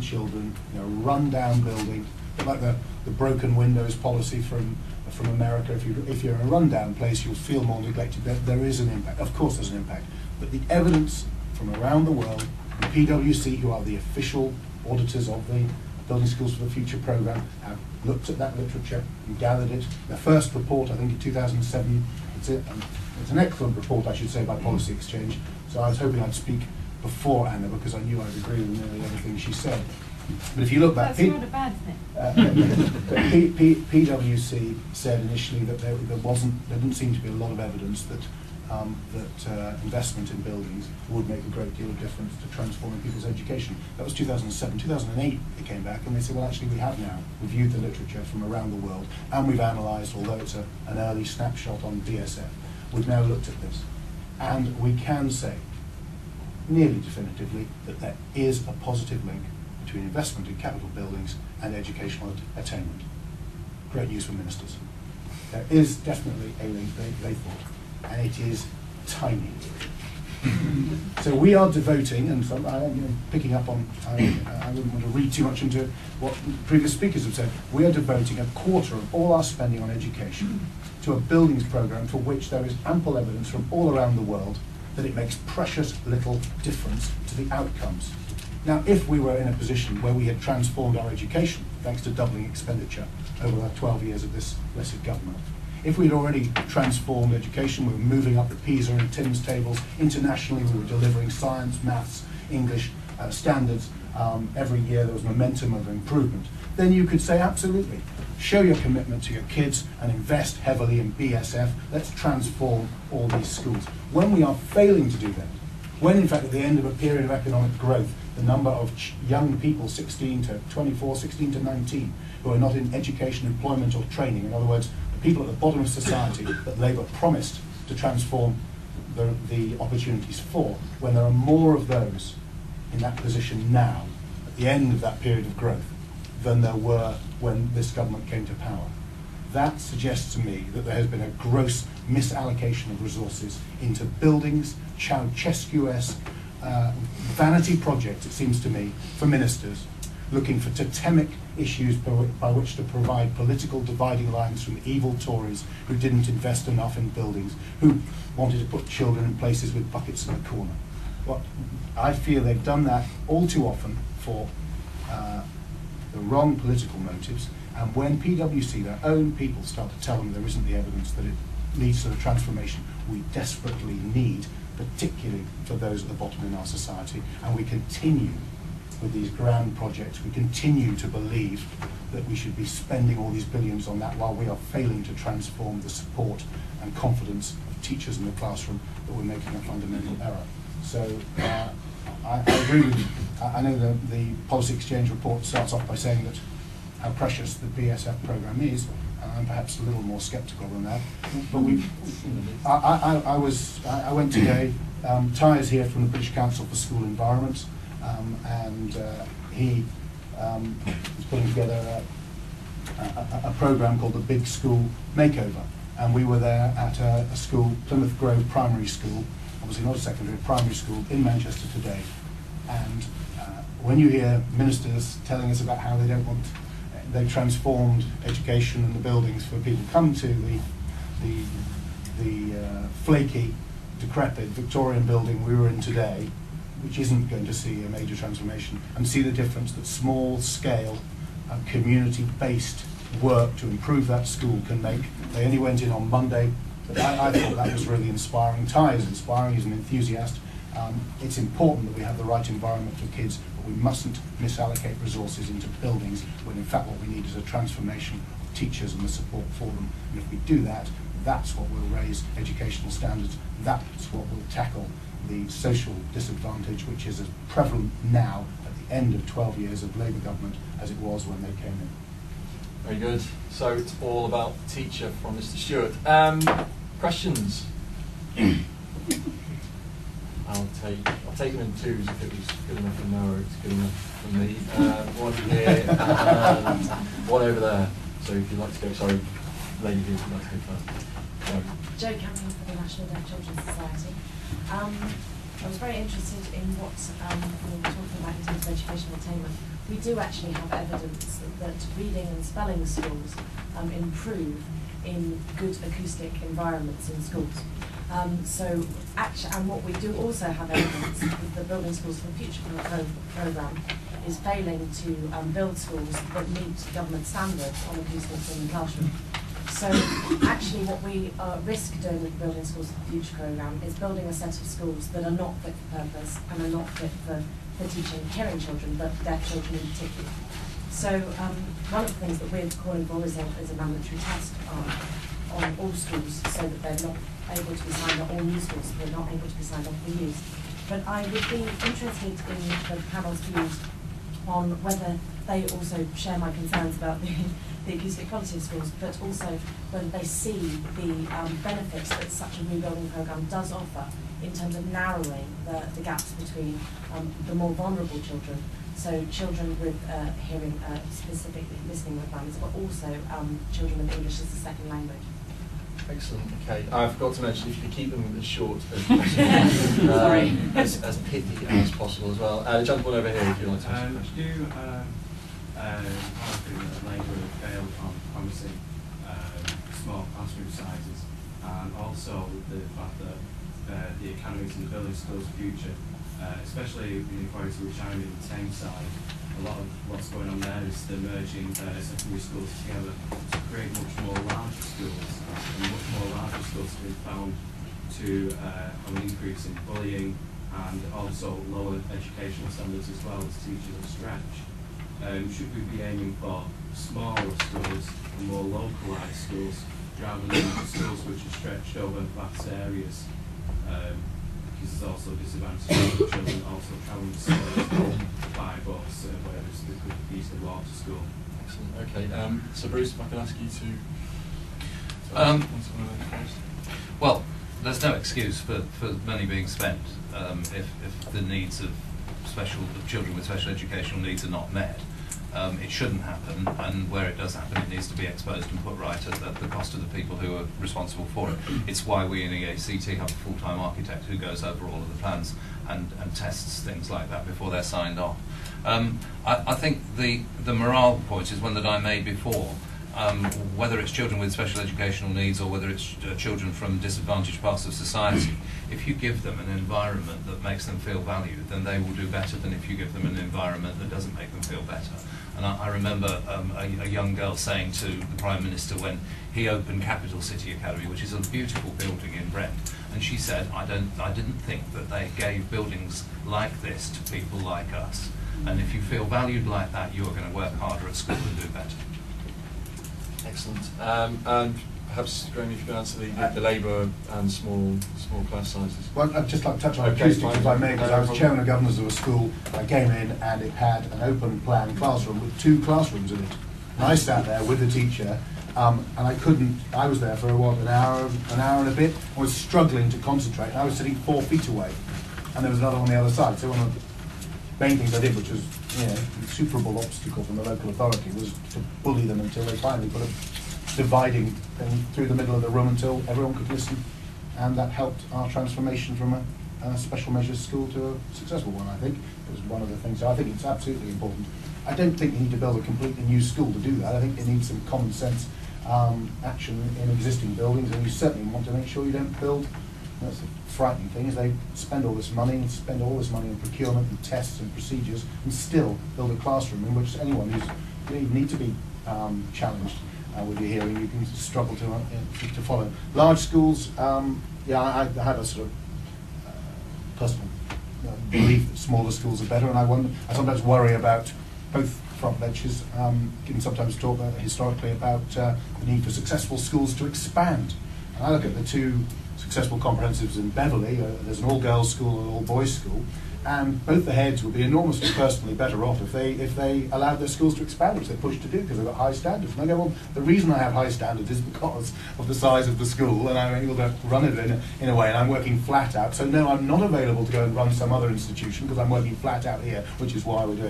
children, you know, run-down building, like the broken windows policy from America. If you're in a run-down place, you'll feel more neglected. There is an impact. Of course there's an impact. But the evidence from around the world, from PwC, who are the official auditors of the Building Schools for the Future programme, have looked at that literature and gathered it. Their first report, I think in 2007, it's an excellent report, I should say, by Policy Exchange. So I was hoping I'd speak before Anna, because I knew I'd agree with nearly everything she said. But if you look back, that's not a bad thing. PwC said initially that there didn't seem to be a lot of evidence that investment in buildings would make a great deal of difference to transforming people's education. That was 2007. 2008 they came back and they said, well, actually we have now reviewed the literature from around the world, and we've analysed, although it's an early snapshot on BSF, we've now looked at this, and we can say nearly definitively that there is a positive link between investment in capital buildings and educational attainment. Great news for ministers. There is definitely a link, they thought, and it is tiny. So we are devoting, and picking up on, I wouldn't want to read too much into what previous speakers have said, we are devoting a quarter of all our spending on education to a buildings programme for which there is ample evidence from all around the world that it makes precious little difference to the outcomes. Now, if we were in a position where we had transformed our education, thanks to doubling expenditure over the 12 years of this blessed government, if we'd already transformed education, we were moving up the PISA and TIMSS tables, internationally we were delivering science, maths, English standards, every year there was momentum of improvement, then you could say absolutely, show your commitment to your kids and invest heavily in BSF, let's transform all these schools. When we are failing to do that, when in fact at the end of a period of economic growth, the number of young people 16 to 24, 16 to 19, who are not in education, employment or training, in other words, the people at the bottom of society that Labour promised to transform the opportunities for, when there are more of those in that position now, at the end of that period of growth, than there were when this government came to power. That suggests to me that there has been a gross misallocation of resources into buildings, Ceausescu-esque, vanity project, it seems to me, for ministers looking for totemic issues by which to provide political dividing lines from evil Tories who didn't invest enough in buildings, who wanted to put children in places with buckets in the corner. Well, I feel they've done that all too often for the wrong political motives, and when PwC, their own people, start to tell them there isn't the evidence that it leads to the transformation we desperately need, particularly for those at the bottom in our society, and we continue with these grand projects, we continue to believe that we should be spending all these billions on that while we are failing to transform the support and confidence of teachers in the classroom, that we're making a fundamental error. So I agree with you. I know the Policy Exchange report starts off by saying that how precious the BSF programme is, and I'm perhaps a little more sceptical than that. But I went today. Ty is here from the British Council for School Environment, and he is putting together a programme called the Big School Makeover. And we were there at a school, Plymouth Grove Primary School, obviously not a secondary, primary school in Manchester today. And when you hear ministers telling us about how they transformed education and the buildings for people to come to the flaky, decrepit Victorian building we were in today, which isn't going to see a major transformation, and see the difference that small-scale, community-based work to improve that school can make. They only went in on Monday, but I thought that was really inspiring. Ty is inspiring, he's an enthusiast. It's important that we have the right environment for kids, but we mustn't misallocate resources into buildings when in fact what we need is a transformation of teachers and the support for them. And if we do that, that's what will raise educational standards. That's what will tackle the social disadvantage, which is as prevalent now at the end of 12 years of Labour government as it was when they came in. Very good. So it's all about teacher from Mr. Stewart. Questions? I'll take them in twos if it was good enough for Noah, it's good enough for me. One here and one over there. So if you'd like to go, sorry, lady here, if you'd like to go first. Jo Cameron for the National Deaf Children's Society. I was very interested in what we were talking about in terms of educational attainment. We do actually have evidence that reading and spelling skills improve in good acoustic environments in schools. And what we do also have evidence with the Building Schools for the Future programme is failing to build schools that meet government standards on acoustics in the classroom. So actually what we risk doing with the Building Schools for the Future programme is building a set of schools that are not fit for purpose and are not fit for teaching hearing children, but deaf children in particular. So one of the things that we're calling for is a mandatory test on all schools so that they're not able to be signed off, all new schools, so they're not able to be signed off for use. But I would be interested in the panel's views on whether they also share my concerns about the acoustic quality of schools, but also whether they see the benefits that such a rebuilding programme does offer in terms of narrowing the gaps between the more vulnerable children, so children with hearing specifically listening requirements, but also children with English as a second language. Excellent. Okay, I forgot to mention if you could keep them as short as pithy as possible as well. Gentleman over here, if you'd like to ask a question. Do Labour have failed on promising small classroom sizes, and also the fact that the academies and the Building Schools Future, especially the inquiries which I'm in the Thames side, a lot of what's going on there is the merging secondary schools together to create much more larger schools, and much more larger schools have been found to have an increase in bullying and also lower educational standards as well as teachers are stretched. Should we be aiming for smaller schools and more localised schools rather than schools which are stretched over vast areas? Because there's also disadvantages for children also travelling to schools by bus, whereas they could easily walk to school. Excellent. Okay. So Bruce, if I could ask you to answer one of those first. Well, there's no excuse for money being spent if the needs of children with special educational needs are not met. It shouldn't happen, and where it does happen, it needs to be exposed and put right at the cost of the people who are responsible for it. It's why we in EACT have a full-time architect who goes over all of the plans and tests things like that before they're signed off. I think the morale point is one that I made before. Whether it's children with special educational needs or whether it's children from disadvantaged parts of society, if you give them an environment that makes them feel valued, then they will do better than if you give them an environment that doesn't make them feel better. And I remember a young girl saying to the Prime Minister when he opened Capital City Academy, which is a beautiful building in Brent, and she said, I didn't think that they gave buildings like this to people like us. And if you feel valued like that, you are going to work harder at school and do better. Excellent. And perhaps, Graham, if you could answer the Labour and small class sizes. Well, I'd just like to touch on acoustics, if I may, because I was chairman of governors of a school. I came in and it had an open plan classroom with 2 classrooms in it. And I sat there with the teacher, and I was there for an hour and a bit, and was struggling to concentrate. And I was sitting 4 feet away, and there was another on the other side. So one of the main things I did, which was an insuperable obstacle from the local authority, was to bully them until they finally put a dividing thing through the middle of the room until everyone could listen, and that helped our transformation from a special measures school to a successful one. I think it was one of the things. So I think it's absolutely important. I don't think you need to build a completely new school to do that. I think it needs some common sense action in existing buildings, and you certainly want to make sure you don't build. That's the frightening thing, is they spend all this money on procurement and tests and procedures, and still build a classroom in which anyone you need to be challenged with your hearing, you can struggle to follow. Large schools, I have a sort of personal belief that smaller schools are better, and I sometimes worry about both front benches. Can sometimes talk historically about the need for successful schools to expand. And I look at the 2 successful comprehensives in Beverley. There's an all-girls school and an all-boys school, and both the heads would be enormously personally better off if they allowed their schools to expand, which they're pushed to do because they've got high standards. And I go, well, the reason I have high standards is because of the size of the school, and I'm able to run it in a way, and I'm working flat out. So no, I'm not available to go and run some other institution because I'm working flat out here, which is why we're doing